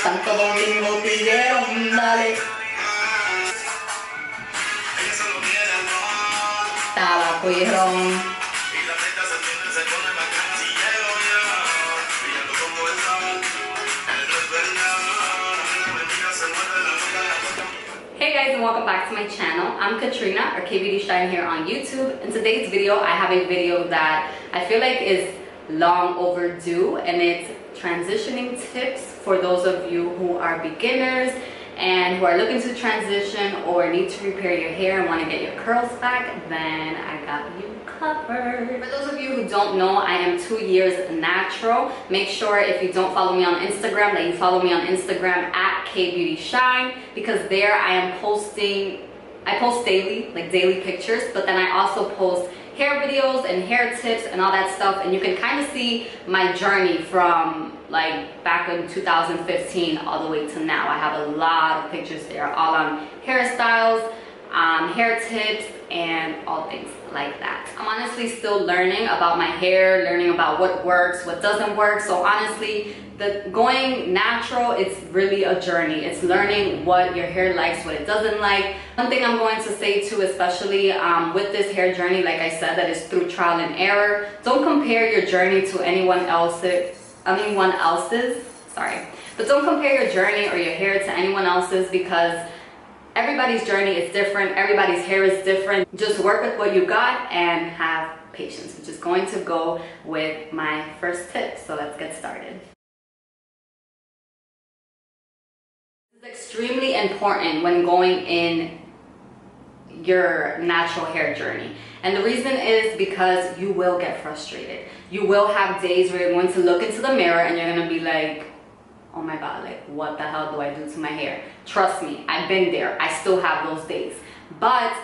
Santo Domingo pidieron, dale. Tabaco y ron. Hey guys, and welcome back to my channel. I'm Katrina, or K Beauty Shine here on YouTube. In today's video, I have a video that I feel like is long overdue, and it's transitioning tips for those of you who are beginners and who are looking to transition or need to repair your hair and want to get your curls back. Then I got you covered. For those of you who don't know, I am 2 years natural. Make sure if you don't follow me on Instagram that you follow me on Instagram at KBeautyShine, because there I post daily, like daily pictures, but then I also post hair videos and hair tips and all that stuff, and you can kind of see my journey from like back in 2015 all the way to now. I have a lot of pictures there, all on hairstyles, hair tips, and all things like that. I'm honestly still learning about my hair, learning about what works, what doesn't work. So honestly, going natural, it's really a journey. It's learning what your hair likes, what it doesn't like. One thing I'm going to say too, especially with this hair journey, like I said, that is through trial and error. Don't compare your journey to anyone else's, sorry. But don't compare your journey or your hair to anyone else's, because everybody's journey is different, everybody's hair is different. Just work with what you got and have patience, which is going to go with my first tip. So let's get started. This is extremely important when going in your natural hair journey. And the reason is because you will get frustrated. You will have days where you're going to look into the mirror and you're going to be like, oh my god, like what the hell do I do to my hair? Trust me, I've been there. I still have those days. But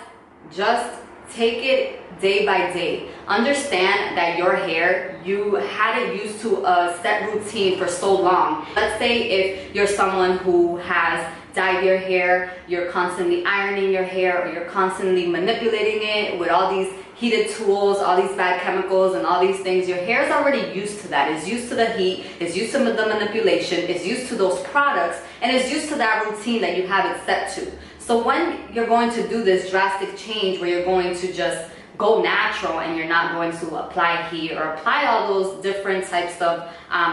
just take it day by day. Understand that your hair, you had it used to a set routine for so long. Let's say if you're someone who has dyed your hair, you're constantly ironing your hair, or you're constantly manipulating it with all these heated tools, all these bad chemicals and all these things. Your hair is already used to that. It's used to the heat, it's used to the manipulation, it's used to those products, and it's used to that routine that you have it set to. So when you're going to do this drastic change where you're going to just go natural and you're not going to apply heat or apply all those different types of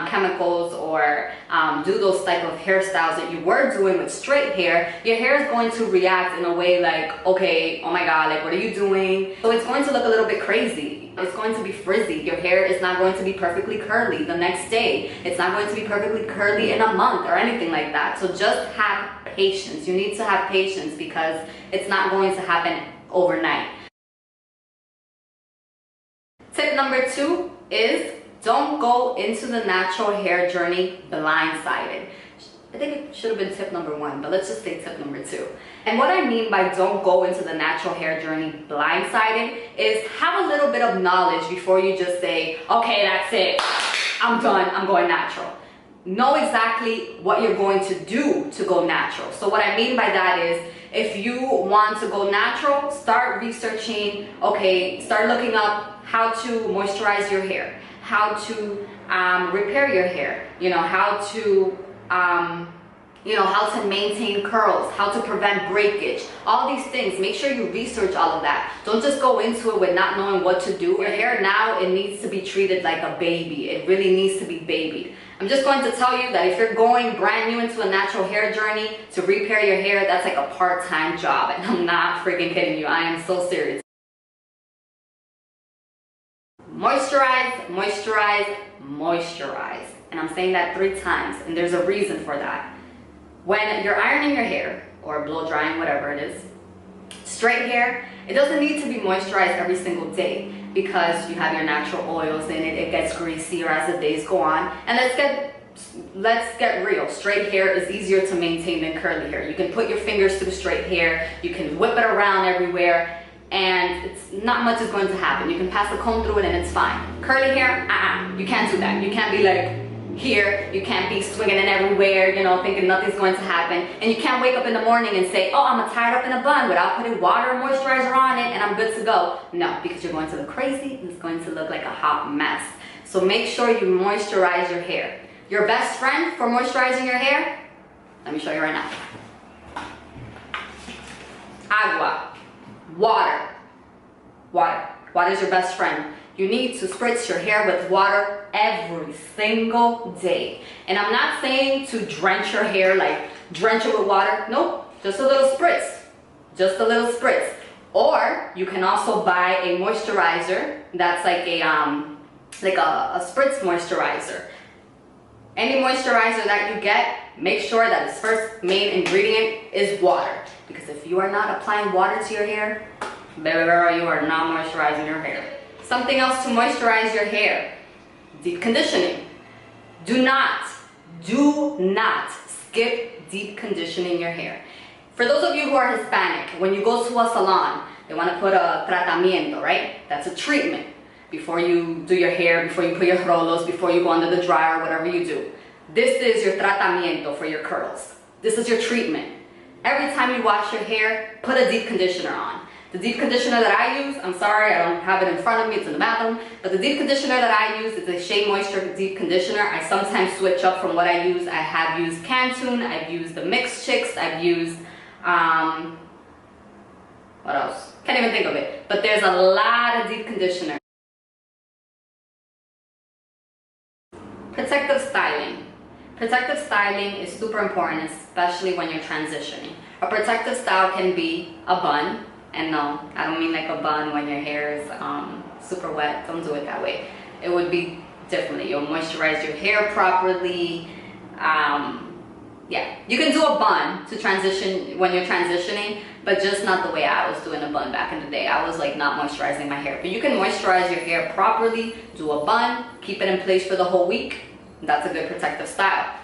chemicals, or do those type of hairstyles that you were doing with straight hair, your hair is going to react in a way like, okay, oh my god, like what are you doing? So it's going to look a little bit crazy. It's going to be frizzy. Your hair is not going to be perfectly curly the next day. It's not going to be perfectly curly in a month or anything like that. So just have patience. You need to have patience, because it's not going to happen overnight. Tip number 2 is don't go into the natural hair journey blindsided. I think it should have been tip number 1, but let's just say tip number 2. And what I mean by don't go into the natural hair journey blindsided is have a little bit of knowledge before you just say, okay, that's it, I'm done, I'm going natural. Know exactly what you're going to do to go natural. So what I mean by that is, if you want to go natural, start researching, okay, start looking up how to moisturize your hair, how to repair your hair, how to how to maintain curls, how to prevent breakage, all these things. Make sure you research all of that. Don't just go into it with not knowing what to do. Your hair now, it needs to be treated like a baby. It really needs to be babied. I'm just going to tell you that if you're going brand new into a natural hair journey to repair your hair, that's like a part-time job, and I'm not freaking kidding you. I am so serious. Moisturize, moisturize, moisturize. And I'm saying that 3 times, and there's a reason for that. When you're ironing your hair, or blow drying, whatever it is, straight hair, it doesn't need to be moisturized every single day, because you have your natural oils in it, it gets greasier as the days go on. And let's get real, straight hair is easier to maintain than curly hair. You can put your fingers through straight hair, you can whip it around everywhere, and it's not much is going to happen. You can pass a comb through it and it's fine. Curly hair, you can't do that. You can't be like here, you can't be swinging it everywhere, thinking nothing's going to happen. And you can't wake up in the morning and say, oh, I'm gonna tie it up in a bun without putting water or moisturizer on it and I'm good to go. No, because you're going to look crazy and it's going to look like a hot mess. So make sure you moisturize your hair. Your best friend for moisturizing your hair, Let me show you right now. Agua, water. Water. Water is your best friend. You need to spritz your hair with water every single day. And I'm not saying to drench your hair, like drench it with water. Nope, just a little spritz. Just a little spritz. Or you can also buy a moisturizer that's like a spritz moisturizer. Any moisturizer that you get, make sure that its first main ingredient is water. Because if you are not applying water to your hair, baby girl, you are not moisturizing your hair. Something else to moisturize your hair, deep conditioning. Do not skip deep conditioning your hair. For those of you who are Hispanic, when you go to a salon, they want to put a tratamiento, right? That's a treatment. Before you do your hair, before you put your rolos, before you go under the dryer, whatever you do. This is your tratamiento for your curls. This is your treatment. Every time you wash your hair, put a deep conditioner on. The deep conditioner that I use, I'm sorry, I don't have it in front of me, it's in the bathroom, but the deep conditioner that I use is a Shea Moisture deep conditioner. I sometimes switch up from what I use. I have used Cantun, I've used the Mixed Chicks, I've used, what else? Can't even think of it. But there's a lot of deep conditioner. Protective styling. Protective styling is super important, especially when you're transitioning. A protective style can be a bun. And no, I don't mean like a bun when your hair is super wet. Don't do it that way. It would be differently. You'll moisturize your hair properly. Yeah, you can do a bun to transition when you're transitioning, but just not the way I was doing a bun back in the day. I was like not moisturizing my hair. But you can moisturize your hair properly, do a bun, keep it in place for the whole week. That's a good protective style.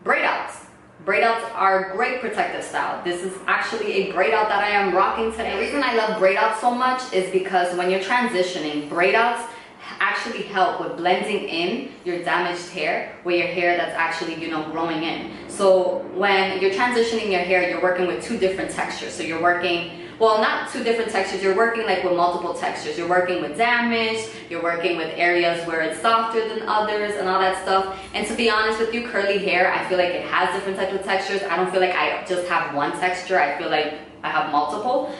Braid outs. Braid outs are a great protective style. This is actually a braid out that I am rocking today. The reason I love braid outs so much is because when you're transitioning, braid outs actually help with blending in your damaged hair with your hair that's actually, you know, growing in. So when you're transitioning your hair, you're working with two different textures. So you're working, well, not two different textures, you're working like with multiple textures. You're working with damage, you're working with areas where it's softer than others and all that stuff. And to be honest with you, curly hair, I feel like it has different types of textures. I don't feel like I just have one texture. I feel like I have multiple.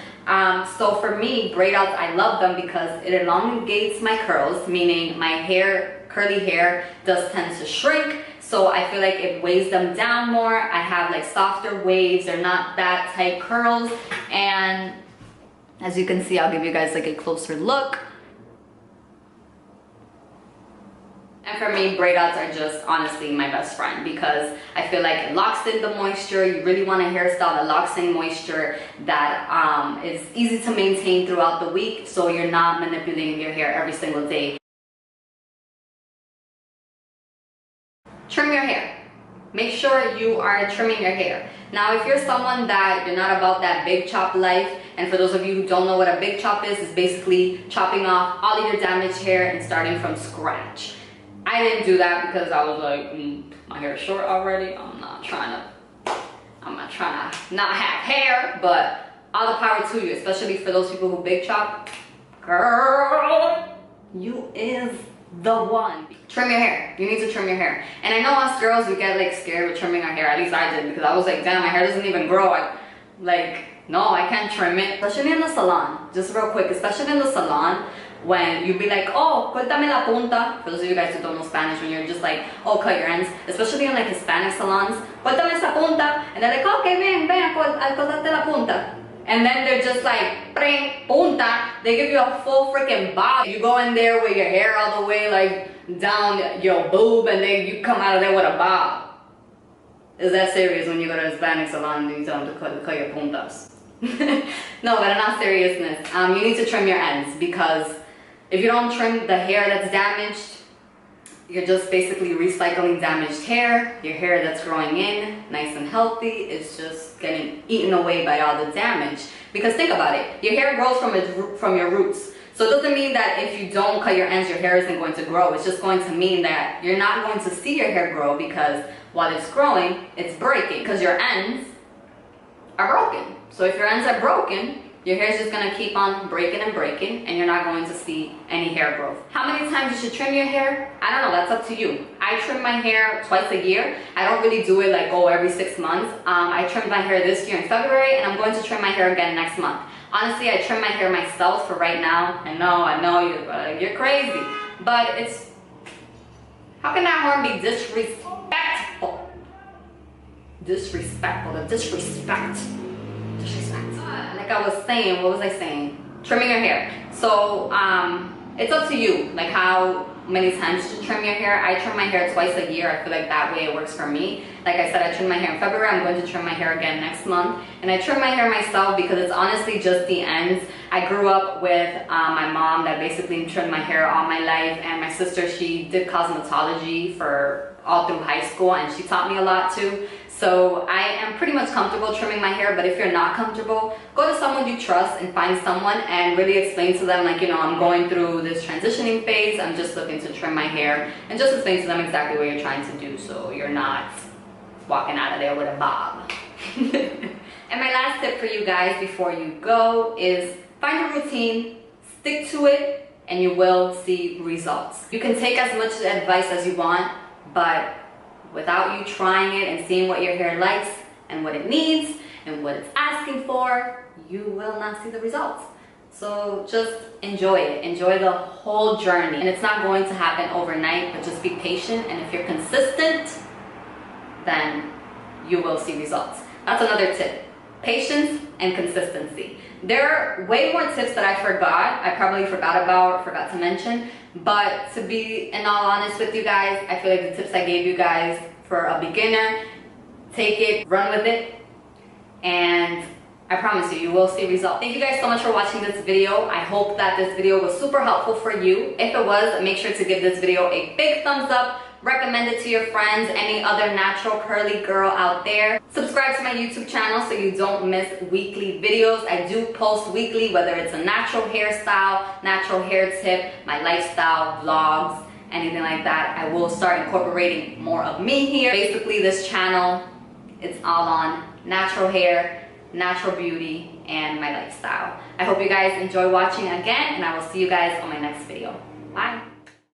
So for me, braid outs, I love them because it elongates my curls, meaning my hair, curly hair, does tend to shrink. So I feel like it weighs them down more. I have like softer waves. They're not that tight curls. And as you can see, I'll give you guys like a closer look. And for me, braid outs are just honestly my best friend because I feel like it locks in the moisture. You really want a hairstyle that locks in moisture, that is easy to maintain throughout the week, so you're not manipulating your hair every single day. Trim your hair. Make sure you are trimming your hair. Now, if you're someone that you're not about that big chop life, and for those of you who don't know what a big chop is, it's basically chopping off all of your damaged hair and starting from scratch. I didn't do that because I was like, my hair is short already. I'm not trying to not have hair, but all the power to you, especially for those people who big chop. Girl, you is the one. Trim your hair. You need to trim your hair. And I know us girls, we get like scared with trimming our hair. At least I did, because I was like, damn, my hair doesn't even grow. No, I can't trim it. Especially in the salon, just real quick, especially in the salon, when you be like, oh, cortame la punta. For those of you guys who don't know Spanish, when you're just like, oh, cut your ends. Especially in like Hispanic salons, cortame esa punta. And they're like, okay, ven, I'll cortarte la punta. And then they're just like, pring, punta. They give you a full freaking bob. You go in there with your hair all the way like down your boob, and then you come out of there with a bob. Is that serious when you go to a Hispanic salon and you tell them to cut your puntas? No, but in all seriousness, you need to trim your ends, because if you don't trim the hair that's damaged, you're just basically recycling damaged hair. Your hair that's growing in, nice and healthy, is just getting eaten away by all the damage. Because think about it, your hair grows from your roots. So it doesn't mean that if you don't cut your ends, your hair isn't going to grow. It's just going to mean that you're not going to see your hair grow, because while it's growing, it's breaking, because your ends are broken. So if your ends are broken, your hair is just gonna keep on breaking and breaking, and you're not going to see any hair growth. How many times you should trim your hair? I don't know, that's up to you. I trim my hair twice a year. I don't really do it like, oh, every 6 months. I trimmed my hair this year in February, and I'm going to trim my hair again next month. Honestly, I trim my hair myself for right now. I know, you're crazy. But it's, how can that horn be disrespectful? Disrespectful, the disrespect. Like I was saying, what was I saying? Trimming your hair. So it's up to you, like how many times to trim your hair. I trim my hair twice a year. I feel like that way it works for me. Like I said, I trim my hair in February. I'm going to trim my hair again next month. And I trim my hair myself because it's honestly just the ends. I grew up with my mom that basically trimmed my hair all my life, and my sister, she did cosmetology for all through high school, and she taught me a lot too. So I am pretty much comfortable trimming my hair, but if you're not comfortable, go to someone you trust and find someone and really explain to them, like, you know, I'm going through this transitioning phase, I'm just looking to trim my hair, and just explain to them exactly what you're trying to do so you're not walking out of there with a bob. And my last tip for you guys before you go is find a routine, stick to it, and you will see results. You can take as much advice as you want, but without you trying it and seeing what your hair likes and what it needs and what it's asking for, you will not see the results. So just enjoy it. Enjoy the whole journey. And it's not going to happen overnight, but just be patient. And if you're consistent, then you will see results. That's another tip. Patience and consistency. There are way more tips that I probably forgot to mention. But to be in all honest with you guys, I feel like the tips I gave you guys for a beginner, take it, run with it, and I promise you, you will see results. Thank you guys so much for watching this video. I hope that this video was super helpful for you. If it was, make sure to give this video a big thumbs up. Recommend it to your friends, any other natural curly girl out there. Subscribe to my YouTube channel so you don't miss weekly videos. I do post weekly, whether it's a natural hairstyle, natural hair tip, my lifestyle, vlogs, anything like that. I will start incorporating more of me here. Basically, this channel, it's all on natural hair, natural beauty, and my lifestyle. I hope you guys enjoy watching again, and I will see you guys on my next video. Bye.